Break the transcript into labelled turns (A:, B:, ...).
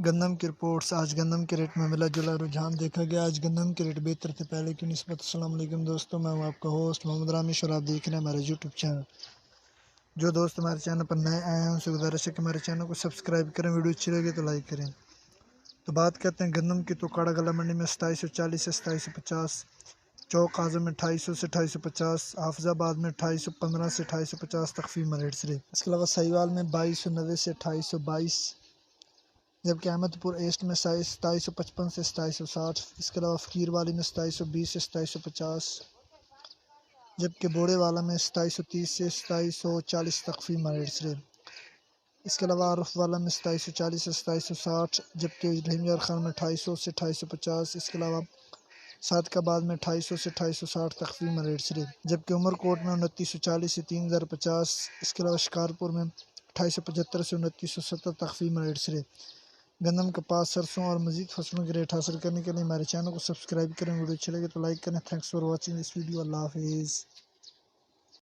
A: گندم کی رپورٹس۔ آج گندم کے ریٹ میں ملا جلا رجحان دیکھا گیا۔ آج گندم کے ریٹ بہتر تھے پہلے کی نسبت۔ السلام علیکم دوستوں، میں ہوں آپ کا ہوسٹ محمد رامیش اور آپ دیکھ رہے ہیں ہمارے یوٹیوب چینل۔ جو دوست ہمارے چینل پر نئے آئے ہیں ان سے گزارش ہے کہ ہمارے چینل کو سبسکرائب کریں، ویڈیو اچھی لگے تو لائک کریں۔ تو بات کرتے ہیں گندم کی، تو کاڑا گلا منڈی میں 2740 سے 2750، چوک اعظم میں 2800 سے 2850، حافظ آباد میں 2815 سے 2850 تخفیف میں ریٹ سے۔ اس کے علاوہ سہیوال میں 2290 سے 2822، جبکہ احمد پور ایسٹ میں 2755 سے 2760، اس کے علاوہ فقیر والی میں 2720 سے 2750، جبکہ بوڑے والا میں 2730 سے 2740 تخفیف میں ریٹ سے۔ اس کے علاوہ عارف والا میں 2740 سے 2760، جبکہ رحیم یار خان میں 2800 سے 2850، اس کے علاوہ صادق آباد میں 2800 سے 2860 تخفیف میں ریٹ سے، جبکہ عمر کوٹ میں 2940 سے 3050، اس کے علاوہ شکارپور میں 2875 سے 2970 تخفیف میں ریٹ سے۔ گندم، کپاس، سرسوں اور مزید فصلوں کے ریٹ حاصل کرنے کے لیے ہمارے چینل کو سبسکرائب کریں، ویڈیو اچھے لگے تو لائک کریں۔ Thanks for watching this video. اللہ حافظ۔